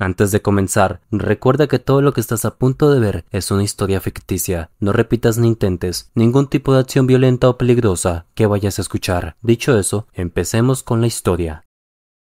Antes de comenzar, recuerda que todo lo que estás a punto de ver es una historia ficticia. No repitas ni intentes ningún tipo de acción violenta o peligrosa que vayas a escuchar. Dicho eso, empecemos con la historia.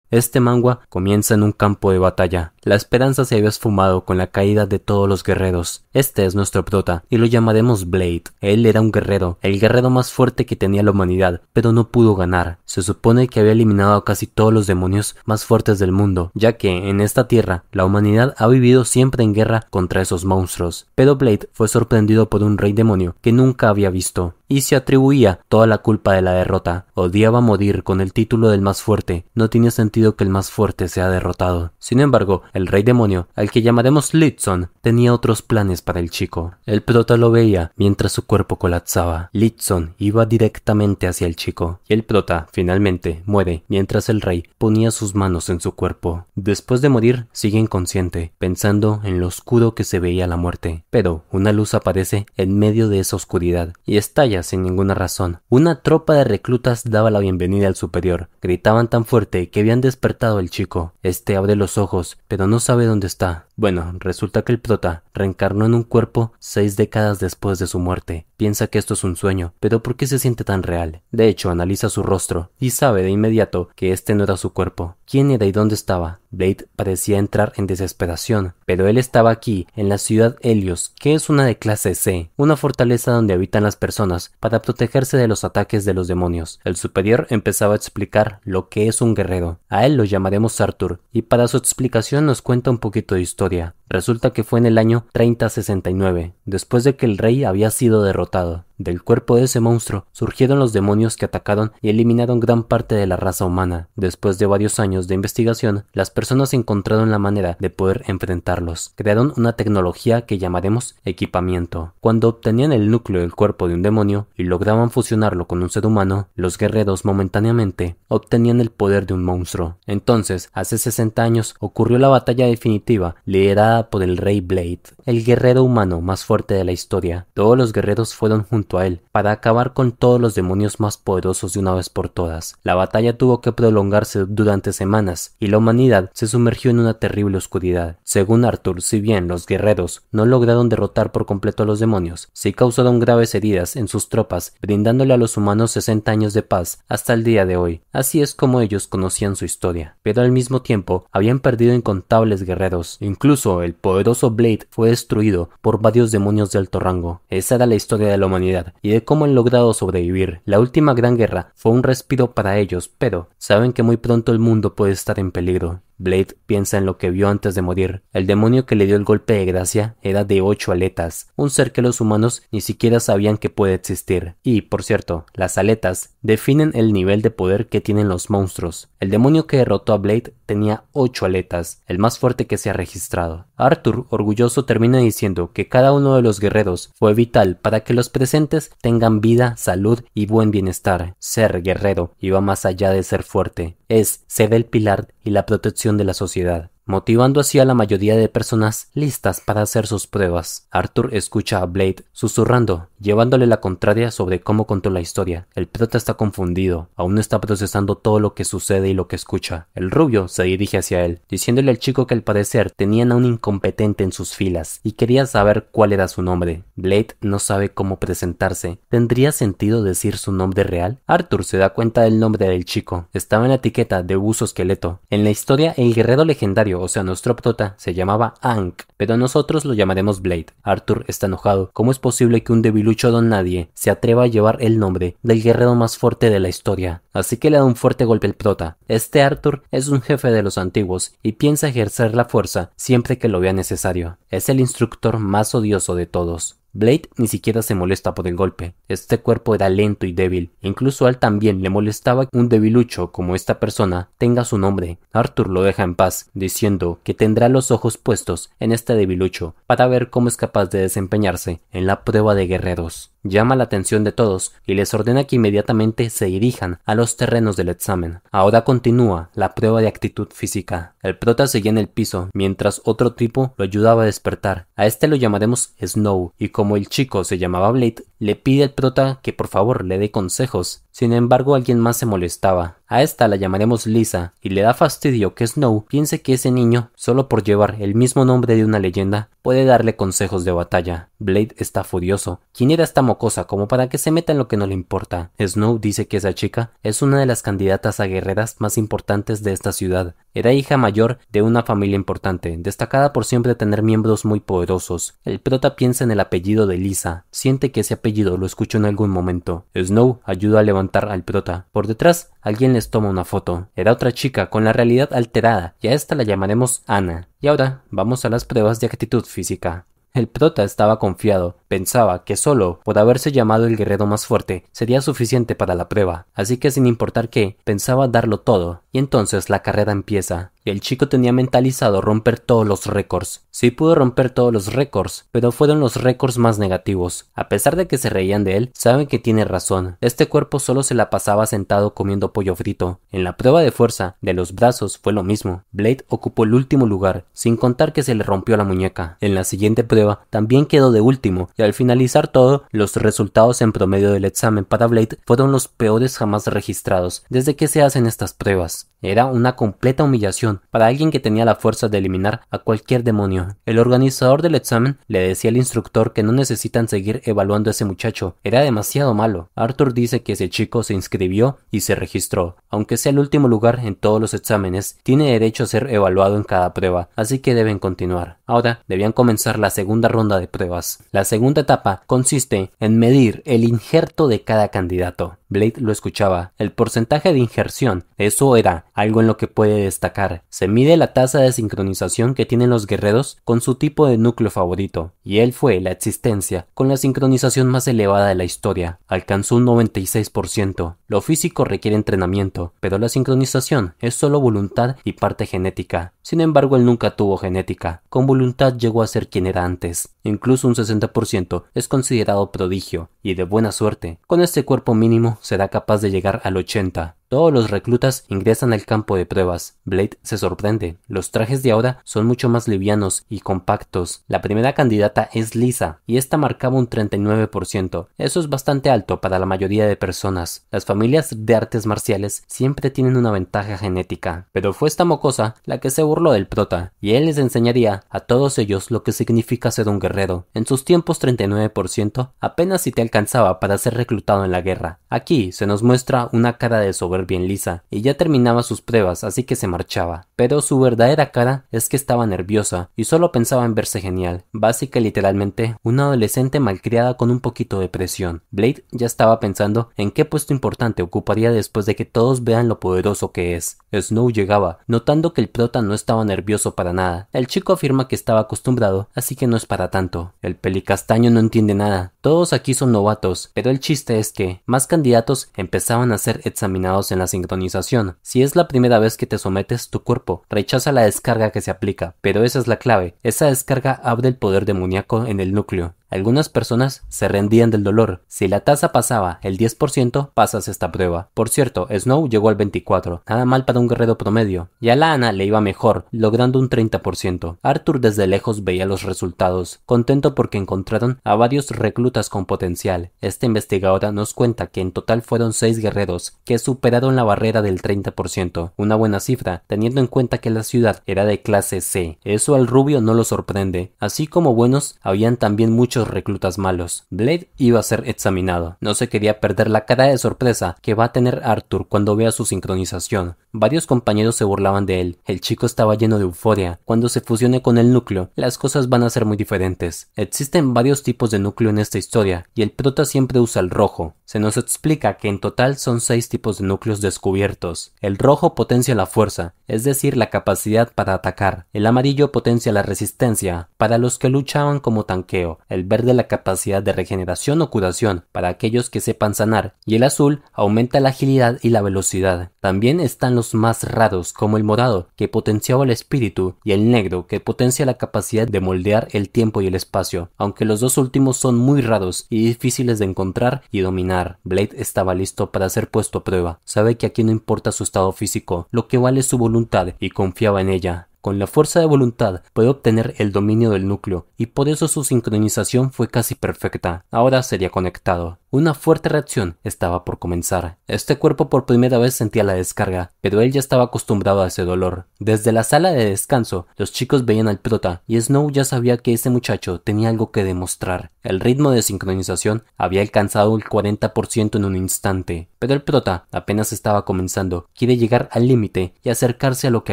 Este manga comienza en un campo de batalla. La esperanza se había esfumado con la caída de todos los guerreros. Este es nuestro prota, y lo llamaremos Blade. Él era un guerrero, el guerrero más fuerte que tenía la humanidad, pero no pudo ganar. Se supone que había eliminado a casi todos los demonios más fuertes del mundo, ya que en esta tierra la humanidad ha vivido siempre en guerra contra esos monstruos. Pero Blade fue sorprendido por un rey demonio que nunca había visto, y se atribuía toda la culpa de la derrota. Odiaba morir con el título del más fuerte. No tiene sentido que el más fuerte sea derrotado. Sin embargo, el rey demonio, al que llamaremos Litson, tenía otros planes para el chico. El prota lo veía mientras su cuerpo colapsaba. Litson iba directamente hacia el chico, y el prota finalmente muere mientras el rey ponía sus manos en su cuerpo. Después de morir, sigue inconsciente, pensando en lo oscuro que se veía la muerte. Pero una luz aparece en medio de esa oscuridad y estalla sin ninguna razón. Una tropa de reclutas daba la bienvenida al superior. Gritaban tan fuerte que habían despertado el chico. Este abre los ojos, pero no sabe dónde está. Bueno, resulta que el prota reencarnó en un cuerpo 6 décadas después de su muerte. Piensa que esto es un sueño, pero ¿por qué se siente tan real? De hecho, analiza su rostro y sabe de inmediato que este no era su cuerpo. ¿Quién era y dónde estaba? Blade parecía entrar en desesperación, pero él estaba aquí, en la ciudad Helios, que es una de clase C, una fortaleza donde habitan las personas para protegerse de los ataques de los demonios. El superior empezaba a explicar lo que es un guerrero. A él lo llamaremos Arthur, y para su explicación nos cuenta un poquito de historia. Resulta que fue en el año 3069, después de que el rey había sido derrotado. Del cuerpo de ese monstruo surgieron los demonios que atacaron y eliminaron gran parte de la raza humana. Después de varios años de investigación, las personas encontraron la manera de poder enfrentarlos. Crearon una tecnología que llamaremos equipamiento. Cuando obtenían el núcleo del cuerpo de un demonio y lograban fusionarlo con un ser humano, los guerreros momentáneamente obtenían el poder de un monstruo. Entonces, hace 60 años ocurrió la batalla definitiva, liderada por el rey Blade, el guerrero humano más fuerte de la historia. Todos los guerreros fueron junto a él para acabar con todos los demonios más poderosos de una vez por todas. La batalla tuvo que prolongarse durante semanas y la humanidad se sumergió en una terrible oscuridad. Según Arthur, si bien los guerreros no lograron derrotar por completo a los demonios, sí causaron graves heridas en sus tropas, brindándole a los humanos 60 años de paz hasta el día de hoy. Así es como ellos conocían su historia, pero al mismo tiempo habían perdido incontables guerreros. Incluso el poderoso Blade fue destruido por varios demonios de alto rango. Esa era la historia de la humanidad y de cómo han logrado sobrevivir. La última gran guerra fue un respiro para ellos, pero saben que muy pronto el mundo puede estar en peligro. Blade piensa en lo que vio antes de morir. El demonio que le dio el golpe de gracia era de 8 aletas, un ser que los humanos ni siquiera sabían que puede existir. Y, por cierto, las aletas definen el nivel de poder que tienen los monstruos. El demonio que derrotó a Blade tenía 8 aletas, el más fuerte que se ha registrado. Arthur, orgulloso, termina diciendo que cada uno de los guerreros fue vital para que los presentes tengan vida, salud y buen bienestar. Ser guerrero iba más allá de ser fuerte. Es ser el pilar y la protección de la sociedad, motivando así a la mayoría de personas listas para hacer sus pruebas. Arthur escucha a Blade susurrando, llevándole la contraria sobre cómo contó la historia. El prota está confundido, aún no está procesando todo lo que sucede y lo que escucha. El rubio se dirige hacia él, diciéndole al chico que al parecer tenían a un incompetente en sus filas y quería saber cuál era su nombre. Blade no sabe cómo presentarse. ¿Tendría sentido decir su nombre real? Arthur se da cuenta del nombre del chico. Estaba en la etiqueta de buzo esqueleto. En la historia, el guerrero legendario, o sea nuestro prota, se llamaba Ankh, pero nosotros lo llamaremos Blade. Arthur está enojado. ¿Cómo es posible que un debilucho don nadie se atreva a llevar el nombre del guerrero más fuerte de la historia? Así que le da un fuerte golpe al prota. Este Arthur es un jefe de los antiguos y piensa ejercer la fuerza siempre que lo vea necesario. Es el instructor más odioso de todos. Blade ni siquiera se molesta por el golpe. Este cuerpo era lento y débil. Incluso a él también le molestaba que un debilucho como esta persona tenga su nombre. Arthur lo deja en paz, diciendo que tendrá los ojos puestos en este debilucho para ver cómo es capaz de desempeñarse en la prueba de guerreros. Llama la atención de todos y les ordena que inmediatamente se dirijan a los terrenos del examen. Ahora continúa la prueba de actitud física. El prota seguía en el piso, mientras otro tipo lo ayudaba a despertar. A este lo llamaremos Snow, y como el chico se llamaba Blade, Le pide al prota que por favor le dé consejos. Sin embargo, alguien más se molestaba. A esta la llamaremos Lisa, y le da fastidio que Snow piense que ese niño, solo por llevar el mismo nombre de una leyenda, puede darle consejos de batalla. Blade está furioso. ¿Quién era esta mocosa como para que se meta en lo que no le importa? Snow dice que esa chica es una de las candidatas a guerreras más importantes de esta ciudad. Era hija mayor de una familia importante, destacada por siempre tener miembros muy poderosos. El prota piensa en el apellido de Lisa. Siente que ese apellido lo escuchó en algún momento. Snow ayuda a levantar al prota. Por detrás, alguien les toma una foto. Era otra chica con la realidad alterada, y a esta la llamaremos Anna. Y ahora, vamos a las pruebas de actitud física. El prota estaba confiado, pensaba que solo por haberse llamado el guerrero más fuerte sería suficiente para la prueba, así que sin importar qué, pensaba darlo todo, y entonces la carrera empieza. Y el chico tenía mentalizado romper todos los récords. Sí pudo romper todos los récords, pero fueron los récords más negativos. A pesar de que se reían de él, saben que tiene razón. Este cuerpo solo se la pasaba sentado comiendo pollo frito. En la prueba de fuerza de los brazos fue lo mismo. Blade ocupó el último lugar, sin contar que se le rompió la muñeca. En la siguiente prueba también quedó de último, y al finalizar todo, los resultados en promedio del examen para Blade fueron los peores jamás registrados desde que se hacen estas pruebas. Era una completa humillación para alguien que tenía la fuerza de eliminar a cualquier demonio. El organizador del examen le decía al instructor que no necesitan seguir evaluando a ese muchacho, era demasiado malo. Arthur dice que ese chico se inscribió y se registró. Aunque sea el último lugar en todos los exámenes, tiene derecho a ser evaluado en cada prueba, así que deben continuar. Ahora debían comenzar la segunda ronda de pruebas. La segunda etapa consiste en medir el injerto de cada candidato. Blade lo escuchaba. El porcentaje de injerción, eso era algo en lo que puede destacar. Se mide la tasa de sincronización que tienen los guerreros con su tipo de núcleo favorito, y él fue la existencia con la sincronización más elevada de la historia. Alcanzó un 96%. Lo físico requiere entrenamiento, pero la sincronización es solo voluntad y parte genética. Sin embargo, él nunca tuvo genética. Con voluntad llegó a ser quien era antes. Incluso un 60% es considerado prodigio, y de buena suerte. Con este cuerpo mínimo será capaz de llegar al 80%. Todos los reclutas ingresan al campo de pruebas. Blade se sorprende. Los trajes de ahora son mucho más livianos y compactos. La primera candidata es Lisa, y esta marcaba un 39%. Eso es bastante alto para la mayoría de personas. Las familias de artes marciales siempre tienen una ventaja genética. Pero fue esta mocosa la que se burló del prota, y él les enseñaría a todos ellos lo que significa ser un guerrero. En sus tiempos 39% apenas si te alcanzaba para ser reclutado en la guerra. Aquí se nos muestra una cara de soberbia bien lisa, y ya terminaba sus pruebas, así que se marchaba. Pero su verdadera cara es que estaba nerviosa, y solo pensaba en verse genial. Básica y literalmente, una adolescente malcriada con un poquito de presión. Blade ya estaba pensando en qué puesto importante ocuparía después de que todos vean lo poderoso que es. Snow llegaba, notando que el prota no estaba nervioso para nada. El chico afirma que estaba acostumbrado, así que no es para tanto. El pelicastaño no entiende nada. Todos aquí son novatos, pero el chiste es que más candidatos empezaban a ser examinados en la sincronización. Si es la primera vez que te sometes, tu cuerpo rechaza la descarga que se aplica, pero esa es la clave. Esa descarga abre el poder demoníaco en el núcleo. Algunas personas se rendían del dolor. Si la tasa pasaba el 10%, pasas esta prueba. Por cierto, Snow llegó al 24%, nada mal para un guerrero promedio. Y a la Anna le iba mejor, logrando un 30%. Arthur desde lejos veía los resultados, contento porque encontraron a varios reclutas con potencial. Esta investigadora nos cuenta que en total fueron 6 guerreros que superaron la barrera del 30%, una buena cifra, teniendo en cuenta que la ciudad era de clase C. Eso al rubio no lo sorprende. Así como buenos, habían también muchos reclutas malos. Blade iba a ser examinado. No se quería perder la cara de sorpresa que va a tener Arthur cuando vea su sincronización. Varios compañeros se burlaban de él. El chico estaba lleno de euforia. Cuando se fusione con el núcleo, las cosas van a ser muy diferentes. Existen varios tipos de núcleo en esta historia, y el prota siempre usa el rojo. Se nos explica que en total son 6 tipos de núcleos descubiertos. El rojo potencia la fuerza, es decir, la capacidad para atacar. El amarillo potencia la resistencia, para los que luchaban como tanqueo. El verde la capacidad de regeneración o curación, para aquellos que sepan sanar. Y el azul aumenta la agilidad y la velocidad. También están los más raros, como el morado, que potenciaba el espíritu, y el negro, que potencia la capacidad de moldear el tiempo y el espacio, aunque los dos últimos son muy raros y difíciles de encontrar y dominar. Blade estaba listo para ser puesto a prueba. Sabe que aquí no importa su estado físico, lo que vale es su voluntad, y confiaba en ella. con la fuerza de voluntad puede obtener el dominio del núcleo y por eso su sincronización fue casi perfecta. Ahora sería conectado. Una fuerte reacción estaba por comenzar. Este cuerpo por primera vez sentía la descarga, pero él ya estaba acostumbrado a ese dolor. Desde la sala de descanso, los chicos veían al prota y Snow ya sabía que ese muchacho tenía algo que demostrar. El ritmo de sincronización había alcanzado el 40% en un instante, pero el prota apenas estaba comenzando. Quiere llegar al límite y acercarse a lo que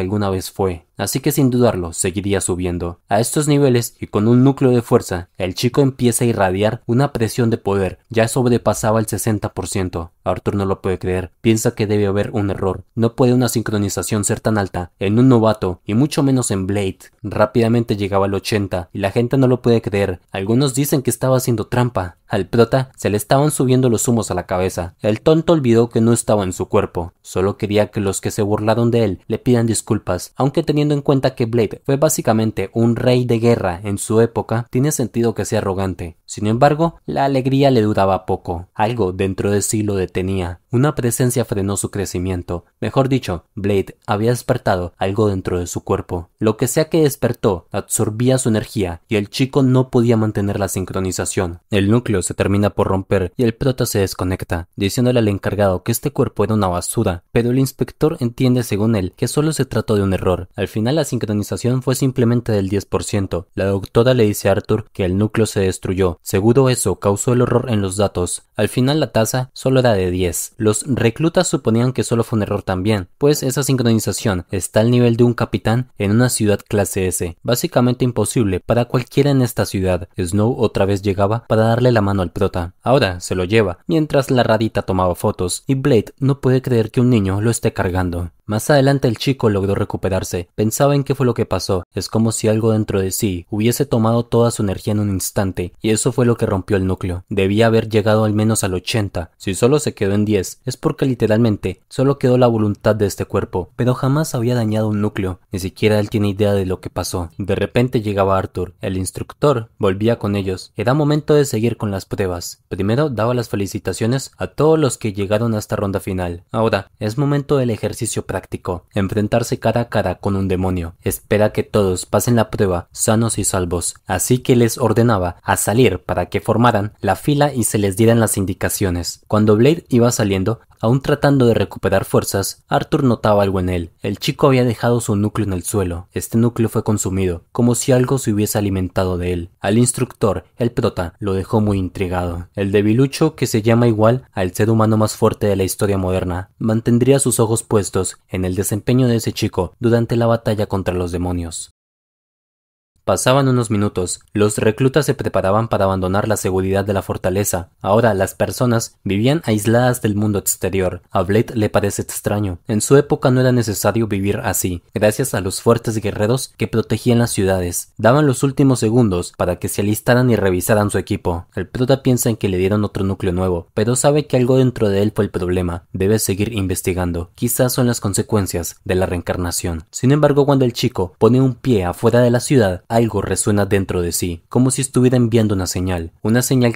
alguna vez fue. Así que sin dudarlo seguiría subiendo. A estos niveles y con un núcleo de fuerza, el chico empieza a irradiar una presión de poder. Ya sobrepasaba el 60%. Arthur no lo puede creer. Piensa que debe haber un error. No puede una sincronización ser tan alta en un novato y mucho menos en Blade. Rápidamente llegaba al 80 y la gente no lo puede creer. Algunos dicen que estaba haciendo trampa. Al prota se le estaban subiendo los humos a la cabeza. El tonto olvidó que no estaba en su cuerpo. Solo quería que los que se burlaron de él le pidan disculpas. Aunque teniendo en cuenta que Blade fue básicamente un rey de guerra en su época, tiene sentido que sea arrogante. Sin embargo, la alegría le duraba poco. Algo dentro de sí lo detenía. Una presencia frenó su crecimiento. Mejor dicho, Blade había despertado algo dentro de su cuerpo. Lo que sea que despertó absorbía su energía y el chico no podía mantener la sincronización. El núcleo se termina por romper y el prota se desconecta, diciéndole al encargado que este cuerpo era una basura, pero el inspector entiende según él que solo se trató de un error. Al final la sincronización fue simplemente del 10%. La doctora le dice a Arthur que el núcleo se destruyó. Seguro eso causó el error en los datos. Al final la tasa solo era de 10. Los reclutas suponían que solo fue un error también, pues esa sincronización está al nivel de un capitán en una ciudad clase S. Básicamente imposible para cualquiera en esta ciudad. Snow otra vez llegaba para darle la mano al prota. Ahora se lo lleva, mientras la radita tomaba fotos, y Blade no puede creer que un niño lo esté cargando. Más adelante el chico logró recuperarse. Pensaba en qué fue lo que pasó. Es como si algo dentro de sí hubiese tomado toda su energía en un instante, y eso fue lo que rompió el núcleo. Debía haber llegado al menos al 80. Si solo se quedó en 10, es porque literalmente solo quedó la voluntad de este cuerpo, pero jamás había dañado un núcleo. Ni siquiera él tiene idea de lo que pasó. De repente llegaba Arthur. El instructor volvía con ellos. Era momento de seguir con las pruebas. Primero daba las felicitaciones a todos los que llegaron a esta ronda final. Ahora es momento del ejercicio práctico, enfrentarse cara a cara con un demonio. Espera que todos pasen la prueba sanos y salvos, así que les ordenaba a salir para que formaran la fila y se les dieran las indicaciones. Cuando Blade iba saliendo, aún tratando de recuperar fuerzas, Arthur notaba algo en él. El chico había dejado su núcleo en el suelo. Este núcleo fue consumido, como si algo se hubiese alimentado de él. Al instructor, el prota, lo dejó muy intrigado. El debilucho, que se llama igual al ser humano más fuerte de la historia moderna, mantendría sus ojos puestos en el desempeño de ese chico durante la batalla contra los demonios. Pasaban unos minutos. Los reclutas se preparaban para abandonar la seguridad de la fortaleza. Ahora las personas vivían aisladas del mundo exterior. A Blade le parece extraño. En su época no era necesario vivir así, gracias a los fuertes guerreros que protegían las ciudades. Daban los últimos segundos para que se alistaran y revisaran su equipo. El prota piensa en que le dieron otro núcleo nuevo, pero sabe que algo dentro de él fue el problema. Debe seguir investigando. Quizás son las consecuencias de la reencarnación. Sin embargo, cuando el chico pone un pie afuera de la ciudad, algo resuena dentro de sí, como si estuviera enviando una señal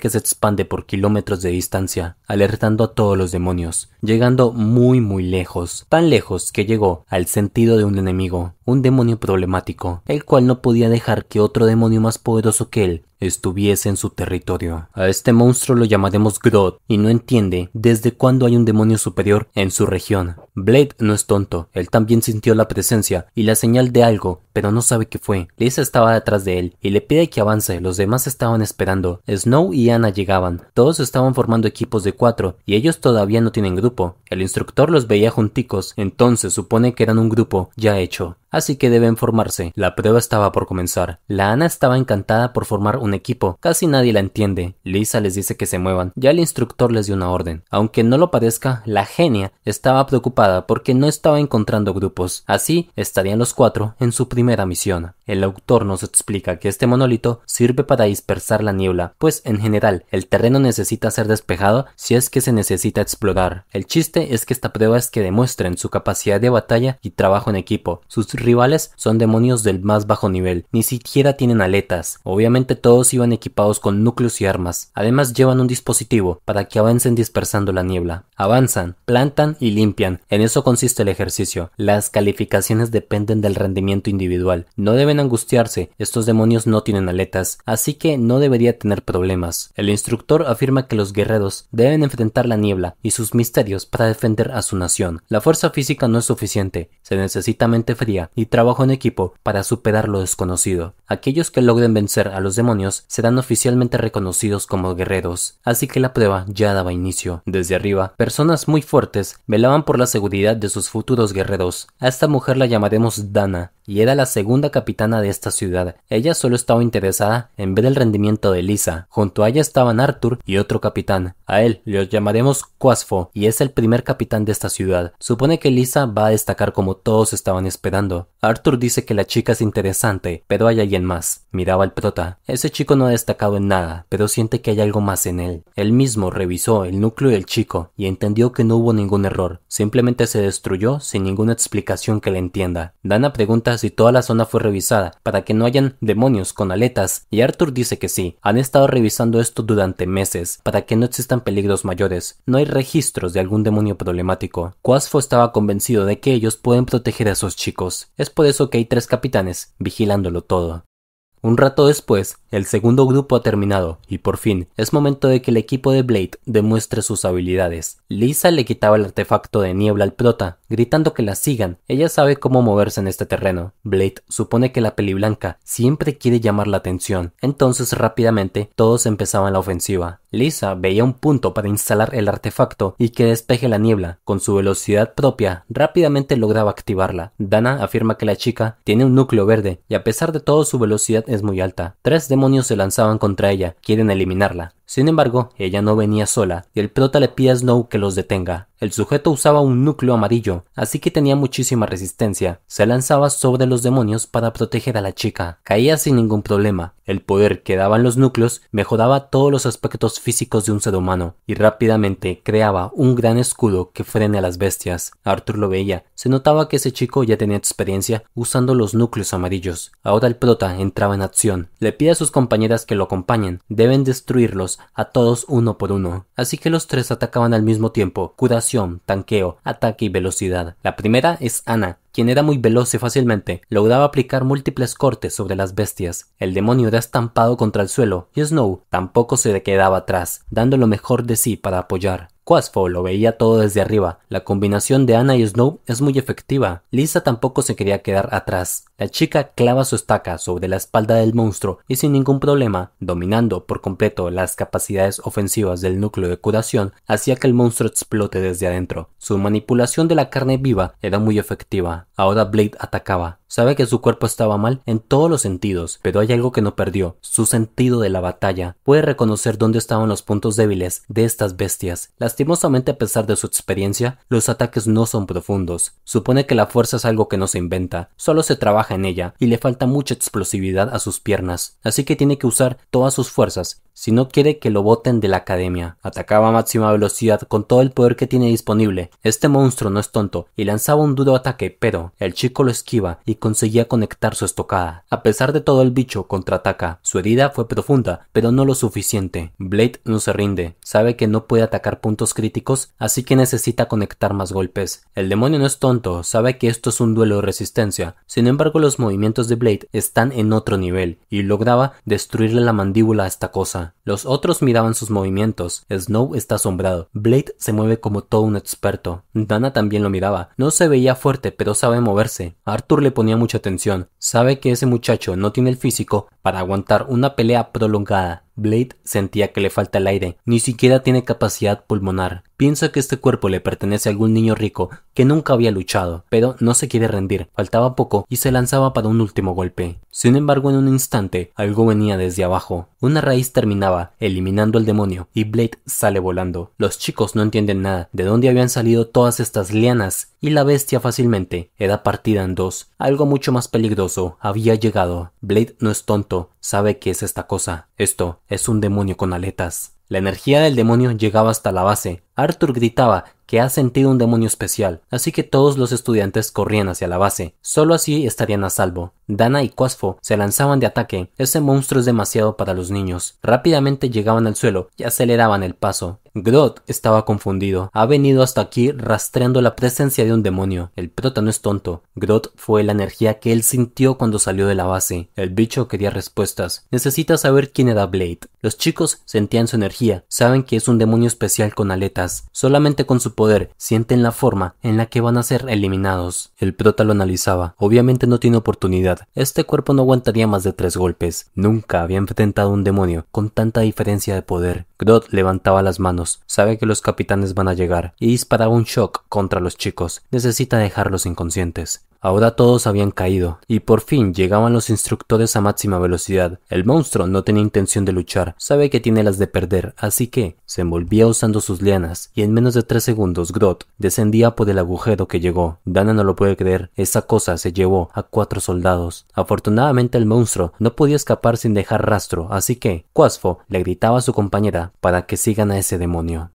que se expande por kilómetros de distancia, alertando a todos los demonios, llegando muy lejos, tan lejos que llegó al sentido de un enemigo, un demonio problemático, el cual no podía dejar que otro demonio más poderoso que él estuviese en su territorio. A este monstruo lo llamaremos Grodd, y no entiende desde cuándo hay un demonio superior en su región. Blade no es tonto, él también sintió la presencia y la señal de algo, pero no sabe qué fue. Lisa estaba detrás de él y le pide que avance. Los demás estaban esperando. Snow y Anna llegaban. Todos estaban formando equipos de 4 y ellos todavía no tienen grupo. El instructor los veía junticos, entonces supone que eran un grupo ya hecho. Así que deben formarse. La prueba estaba por comenzar. La Anna estaba encantada por formar un equipo. Casi nadie la entiende. Lisa les dice que se muevan. Ya el instructor les dio una orden. Aunque no lo parezca, la genia estaba preocupada porque no estaba encontrando grupos. Así estarían los 4 en su primera misión. El autor nos explica que este monolito sirve para dispersar la niebla, pues en general el terreno necesita ser despejado si es que se necesita explorar. El chiste es que esta prueba es que demuestren su capacidad de batalla y trabajo en equipo. Sus rivales son demonios del más bajo nivel, ni siquiera tienen aletas. Obviamente todos iban equipados con núcleos y armas. Además llevan un dispositivo para que avancen dispersando la niebla. Avanzan, plantan y limpian. En eso consiste el ejercicio. Las calificaciones dependen del rendimiento individual. No deben angustiarse, estos demonios no tienen aletas, así que no debería tener problemas. El instructor afirma que los guerreros deben enfrentar la niebla y sus misterios para defender a su nación. La fuerza física no es suficiente, se necesita mente fría y trabajo en equipo para superar lo desconocido. Aquellos que logren vencer a los demonios serán oficialmente reconocidos como guerreros, así que la prueba ya daba inicio. Desde arriba, personas muy fuertes velaban por la seguridad de sus futuros guerreros. A esta mujer la llamaremos Dana, y era la segunda capitana de esta ciudad. Ella solo estaba interesada en ver el rendimiento de Lisa. Junto a ella estaban Arthur y otro capitán. A él lo llamaremos Quasfo, y es el primer capitán de esta ciudad. Supone que Lisa va a destacar como todos estaban esperando. Arthur dice que la chica es interesante, pero hay alguien más. Miraba al prota. Ese chico no ha destacado en nada, pero siente que hay algo más en él. Él mismo revisó el núcleo del chico y entendió que no hubo ningún error. Simplemente se destruyó sin ninguna explicación que le entienda. Dana pregunta si toda la zona fue revisada para que no hayan demonios con aletas, y Arthur dice que sí. Han estado revisando esto durante meses para que no existan peligros mayores. No hay registros de algún demonio problemático. Quasfo estaba convencido de que ellos pueden proteger a esos chicos. Es por eso que hay 3 capitanes vigilándolo todo. Un rato después, el segundo grupo ha terminado, y por fin, es momento de que el equipo de Blade demuestre sus habilidades. Lisa le quitaba el artefacto de niebla al prota, gritando que la sigan. Ella sabe cómo moverse en este terreno. Blade supone que la peliblanca siempre quiere llamar la atención, entonces rápidamente todos empezaban la ofensiva. Lisa veía un punto para instalar el artefacto y que despeje la niebla. Con su velocidad propia, rápidamente lograba activarla. Dana afirma que la chica tiene un núcleo verde, y a pesar de todo su velocidad es muy alta. 3 demonios se lanzaban contra ella, quieren eliminarla. Sin embargo, ella no venía sola, y el prota le pide a Snow que los detenga. El sujeto usaba un núcleo amarillo, así que tenía muchísima resistencia. Se lanzaba sobre los demonios para proteger a la chica. Caía sin ningún problema. El poder que daban los núcleos mejoraba todos los aspectos físicos de un ser humano, y rápidamente creaba un gran escudo que frene a las bestias. Arthur lo veía. Se notaba que ese chico ya tenía experiencia usando los núcleos amarillos. Ahora el prota entraba en acción. Le pide a sus compañeras que lo acompañen. Deben destruirlos a todos uno por uno. Así que los 3 atacaban al mismo tiempo. Curación, tanqueo, ataque y velocidad. La primera es Ana, quien era muy veloz y fácilmente lograba aplicar múltiples cortes sobre las bestias. El demonio era estampado contra el suelo, y Snow tampoco se quedaba atrás, dando lo mejor de sí para apoyar. Quasfo lo veía todo desde arriba. La combinación de Ana y Snow es muy efectiva. Lisa tampoco se quería quedar atrás. La chica clava su estaca sobre la espalda del monstruo y sin ningún problema, dominando por completo las capacidades ofensivas del núcleo de curación, hacía que el monstruo explote desde adentro. Su manipulación de la carne viva era muy efectiva. Ahora Blade atacaba. Sabe que su cuerpo estaba mal en todos los sentidos, pero hay algo que no perdió: su sentido de la batalla. Puede reconocer dónde estaban los puntos débiles de estas bestias. Lastimosamente, a pesar de su experiencia, los ataques no son profundos. Supone que la fuerza es algo que no se inventa, solo se trabaja en ella, y le falta mucha explosividad a sus piernas, así que tiene que usar todas sus fuerzas si no quiere que lo boten de la academia. Atacaba a máxima velocidad con todo el poder que tiene disponible. Este monstruo no es tonto y lanzaba un duro ataque, pero el chico lo esquiva y conseguía conectar su estocada. A pesar de todo, el bicho contraataca. Su herida fue profunda, pero no lo suficiente. Blade no se rinde. Sabe que no puede atacar puntos críticos, así que necesita conectar más golpes. El demonio no es tonto, sabe que esto es un duelo de resistencia. Sin embargo, los movimientos de Blade están en otro nivel, y lograba destruirle la mandíbula a esta cosa. Los otros miraban sus movimientos. Snow está asombrado. Blade se mueve como todo un experto. Dana también lo miraba. No se veía fuerte, pero sabe moverse. Arthur le ponía mucha atención. Sabe que ese muchacho no tiene el físico para aguantar una pelea prolongada. Blade sentía que le falta el aire. Ni siquiera tiene capacidad pulmonar. Piensa que este cuerpo le pertenece a algún niño rico que nunca había luchado, pero no se quiere rendir. Faltaba poco y se lanzaba para un último golpe. Sin embargo, en un instante, algo venía desde abajo. Una raíz terminaba eliminando al demonio y Blade sale volando. Los chicos no entienden nada de dónde habían salido todas estas lianas, y la bestia fácilmente era partida en dos. Algo mucho más peligroso había llegado. Blade no es tonto, sabe qué es esta cosa. Esto es un demonio con aletas. La energía del demonio llegaba hasta la base. Arthur gritaba que ha sentido un demonio especial, así que todos los estudiantes corrían hacia la base. Solo así estarían a salvo. Dana y Quasfo se lanzaban de ataque. Ese monstruo es demasiado para los niños. Rápidamente llegaban al suelo y aceleraban el paso. Grodd estaba confundido. Ha venido hasta aquí rastreando la presencia de un demonio. El prota no es tonto. Grodd fue la energía que él sintió cuando salió de la base. El bicho quería respuestas. Necesita saber quién era Blade. Los chicos sentían su energía. Saben que es un demonio especial con aletas. Solamente con su poder sienten la forma en la que van a ser eliminados. El prota lo analizaba. Obviamente no tiene oportunidad. Este cuerpo no aguantaría más de 3 golpes. Nunca había enfrentado a un demonio con tanta diferencia de poder. Grodd levantaba las manos. Sabe que los capitanes van a llegar y disparaba un shock contra los chicos. Necesita dejarlos inconscientes. Ahora todos habían caído, y por fin llegaban los instructores a máxima velocidad. El monstruo no tenía intención de luchar, sabe que tiene las de perder, así que se envolvía usando sus lianas, y en menos de 3 segundos Grodd descendía por el agujero que llegó. Dana no lo puede creer, esa cosa se llevó a 4 soldados. Afortunadamente el monstruo no podía escapar sin dejar rastro, así que Quasfo le gritaba a su compañera para que sigan a ese demonio.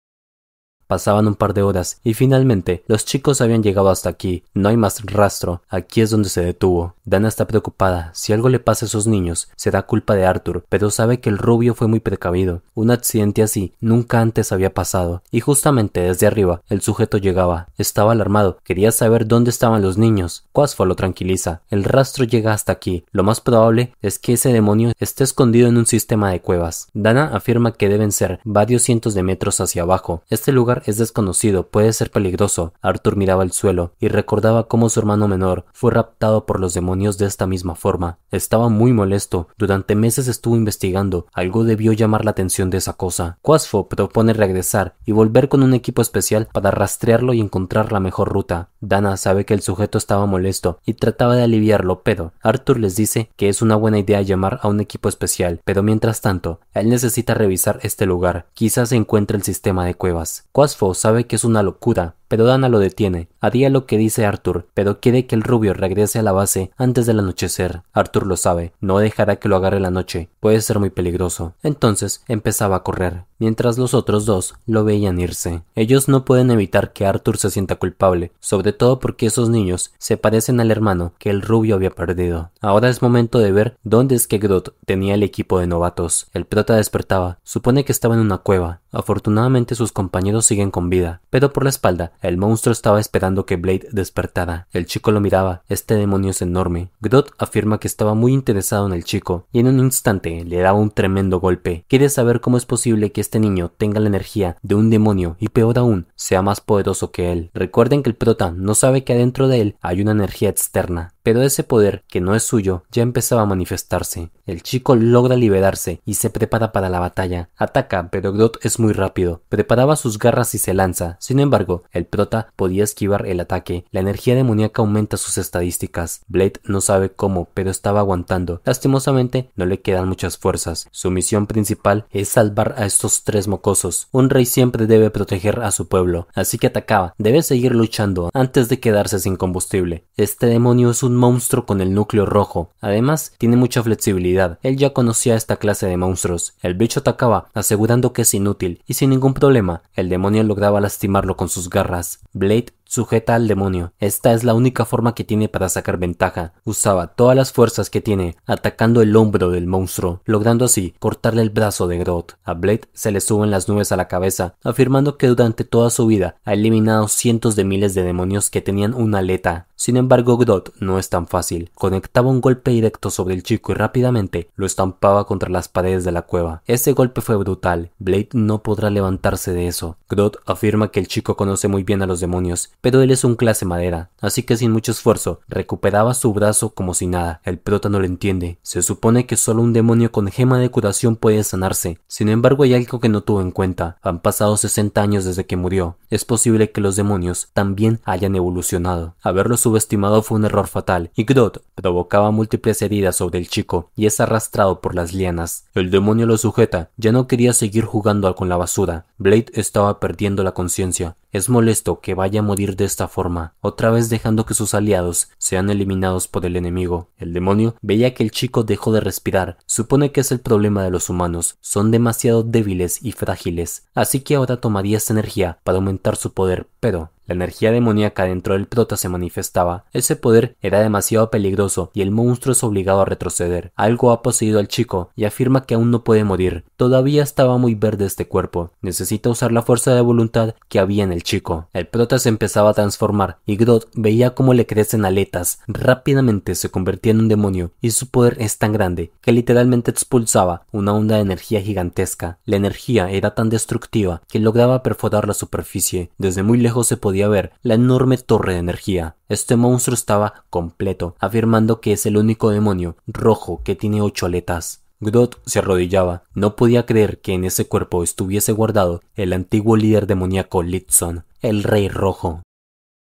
Pasaban un par de horas y finalmente los chicos habían llegado hasta aquí. No hay más rastro. Aquí es donde se detuvo. Dana está preocupada. Si algo le pasa a esos niños, será culpa de Arthur, pero sabe que el rubio fue muy precavido. Un accidente así nunca antes había pasado. Y justamente desde arriba, el sujeto llegaba. Estaba alarmado. Quería saber dónde estaban los niños. Quasfo lo tranquiliza. El rastro llega hasta aquí. Lo más probable es que ese demonio esté escondido en un sistema de cuevas. Dana afirma que deben ser varios cientos de metros hacia abajo. Este lugar es desconocido, puede ser peligroso. Arthur miraba el suelo y recordaba cómo su hermano menor fue raptado por los demonios de esta misma forma. Estaba muy molesto. Durante meses estuvo investigando. Algo debió llamar la atención de esa cosa. Quasfo propone regresar y volver con un equipo especial para rastrearlo y encontrar la mejor ruta. Dana sabe que el sujeto estaba molesto y trataba de aliviarlo, pero Arthur les dice que es una buena idea llamar a un equipo especial, pero mientras tanto, él necesita revisar este lugar. Quizás se encuentre el sistema de cuevas. Quasfo sabe que es una locura, pero Dana lo detiene. Haría lo que dice Arthur, pero quiere que el rubio regrese a la base antes del anochecer. Arthur lo sabe, no dejará que lo agarre la noche, puede ser muy peligroso. Entonces empezaba a correr, mientras los otros dos lo veían irse. Ellos no pueden evitar que Arthur se sienta culpable, sobre todo porque esos niños se parecen al hermano que el rubio había perdido. Ahora es momento de ver dónde es que Grodd tenía el equipo de novatos. El prota despertaba, supone que estaba en una cueva. Afortunadamente sus compañeros siguen con vida, pero por la espalda el monstruo estaba esperando que Blade despertara. El chico lo miraba. Este demonio es enorme. Grodd afirma que estaba muy interesado en el chico y en un instante le daba un tremendo golpe. Quiere saber cómo es posible que este niño tenga la energía de un demonio y peor aún, sea más poderoso que él. Recuerden que el prota no sabe que adentro de él hay una energía externa, pero ese poder, que no es suyo, ya empezaba a manifestarse. El chico logra liberarse y se prepara para la batalla. Ataca, pero Grodd es muy rápido. Preparaba sus garras y se lanza. Sin embargo, el prota podía esquivar el ataque. La energía demoníaca aumenta sus estadísticas. Blade no sabe cómo, pero estaba aguantando. Lastimosamente, no le quedan muchas fuerzas. Su misión principal es salvar a estos 3 mocosos. Un rey siempre debe proteger a su pueblo, así que atacaba. Debe seguir luchando antes de quedarse sin combustible. Este demonio es un monstruo con el núcleo rojo. Además, tiene mucha flexibilidad. Él ya conocía esta clase de monstruos. El bicho atacaba, asegurando que es inútil, y sin ningún problema, el demonio lograba lastimarlo con sus garras. Blade sujeta al demonio. Esta es la única forma que tiene para sacar ventaja. Usaba todas las fuerzas que tiene, atacando el hombro del monstruo, logrando así cortarle el brazo de Grodd. A Blade se le suben las nubes a la cabeza, afirmando que durante toda su vida ha eliminado cientos de miles de demonios que tenían una aleta. Sin embargo, Grodd no es tan fácil. Conectaba un golpe directo sobre el chico y rápidamente lo estampaba contra las paredes de la cueva. Ese golpe fue brutal. Blade no podrá levantarse de eso. Grodd afirma que el chico conoce muy bien a los demonios, pero él es un clase madera, así que sin mucho esfuerzo recuperaba su brazo como si nada. El prota no lo entiende. Se supone que solo un demonio con gema de curación puede sanarse. Sin embargo, hay algo que no tuvo en cuenta. Han pasado 60 años desde que murió. Es posible que los demonios también hayan evolucionado. Haberlo subestimado fue un error fatal, y Grodd provocaba múltiples heridas sobre el chico y es arrastrado por las lianas. El demonio lo sujeta. Ya no quería seguir jugando con la basura. Blade estaba perdiendo la conciencia. Es molesto que vaya a morir morir de esta forma, otra vez dejando que sus aliados sean eliminados por el enemigo. El demonio veía que el chico dejó de respirar. Supone que es el problema de los humanos, son demasiado débiles y frágiles, así que ahora tomaría esta energía para aumentar su poder, pero la energía demoníaca dentro del prota se manifestaba. Ese poder era demasiado peligroso y el monstruo es obligado a retroceder. Algo ha poseído al chico y afirma que aún no puede morir. Todavía estaba muy verde este cuerpo. Necesita usar la fuerza de voluntad que había en el chico. El prota se empezaba a transformar y Grodd veía cómo le crecen aletas. Rápidamente se convertía en un demonio y su poder es tan grande que literalmente expulsaba una onda de energía gigantesca. La energía era tan destructiva que lograba perforar la superficie. Desde muy lejos se podía ver la enorme torre de energía. Este monstruo estaba completo, afirmando que es el único demonio rojo que tiene 8 aletas. Grodd se arrodillaba. No podía creer que en ese cuerpo estuviese guardado el antiguo líder demoníaco Litson, el Rey Rojo.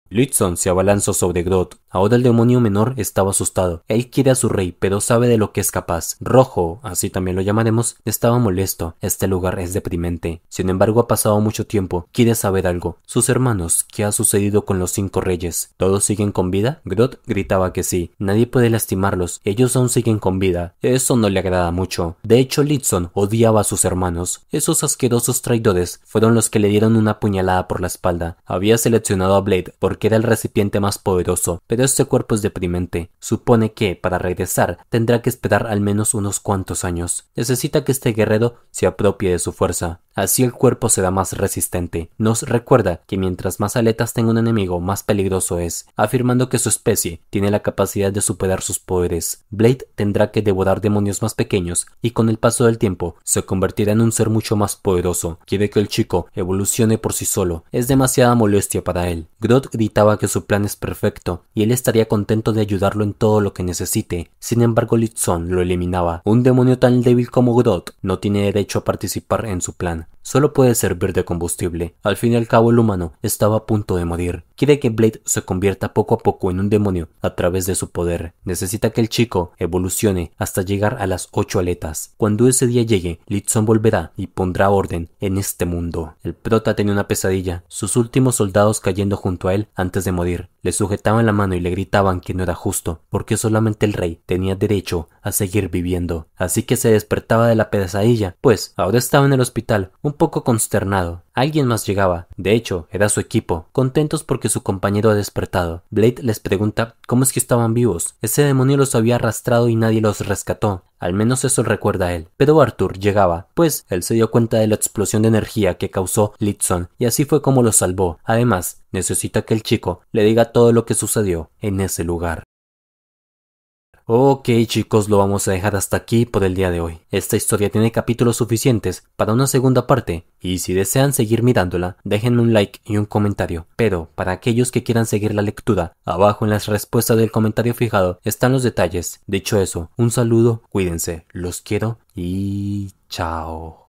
Litson se abalanzó sobre Grodd. Ahora el demonio menor estaba asustado. Él quiere a su rey, pero sabe de lo que es capaz. Rojo, así también lo llamaremos, estaba molesto. Este lugar es deprimente. Sin embargo, ha pasado mucho tiempo. Quiere saber algo. Sus hermanos, ¿qué ha sucedido con los 5 reyes? ¿Todos siguen con vida? Grodd gritaba que sí. Nadie puede lastimarlos. Ellos aún siguen con vida. Eso no le agrada mucho. De hecho, Litson odiaba a sus hermanos. Esos asquerosos traidores fueron los que le dieron una puñalada por la espalda. Había seleccionado a Blade porque era el recipiente más poderoso, pero este cuerpo es deprimente. Supone que, para regresar, tendrá que esperar al menos unos cuantos años. Necesita que este guerrero se apropie de su fuerza. Así el cuerpo será más resistente. Nos recuerda que mientras más aletas tenga un enemigo, más peligroso es, afirmando que su especie tiene la capacidad de superar sus poderes. Blade tendrá que devorar demonios más pequeños y con el paso del tiempo se convertirá en un ser mucho más poderoso. Quiere que el chico evolucione por sí solo. Es demasiada molestia para él. Grodd gritaba que su plan es perfecto y él estaría contento de ayudarlo en todo lo que necesite. Sin embargo, Litson lo eliminaba. Un demonio tan débil como Grodd no tiene derecho a participar en su plan. Solo puede servir de combustible. Al fin y al cabo el humano estaba a punto de morir. Quiere que Blade se convierta poco a poco en un demonio a través de su poder. Necesita que el chico evolucione hasta llegar a las 8 aletas. Cuando ese día llegue, Litson volverá y pondrá orden en este mundo. El prota tenía una pesadilla. Sus últimos soldados cayendo junto a él antes de morir. Le sujetaban la mano y le gritaban que no era justo, porque solamente el rey tenía derecho a seguir viviendo. Así que se despertaba de la pesadilla, pues ahora estaba en el hospital, un poco consternado. Alguien más llegaba. De hecho, era su equipo, contentos porque su compañero ha despertado. Blade les pregunta cómo es que estaban vivos. Ese demonio los había arrastrado y nadie los rescató. Al menos eso recuerda él. Pero Arthur llegaba, pues él se dio cuenta de la explosión de energía que causó Litson, y así fue como lo salvó. Además, necesita que el chico le diga todo lo que sucedió en ese lugar. Ok chicos, lo vamos a dejar hasta aquí por el día de hoy. Esta historia tiene capítulos suficientes para una segunda parte, y si desean seguir mirándola, déjenme un like y un comentario. Pero, para aquellos que quieran seguir la lectura, abajo en las respuestas del comentario fijado están los detalles. Dicho eso, un saludo, cuídense, los quiero y chao.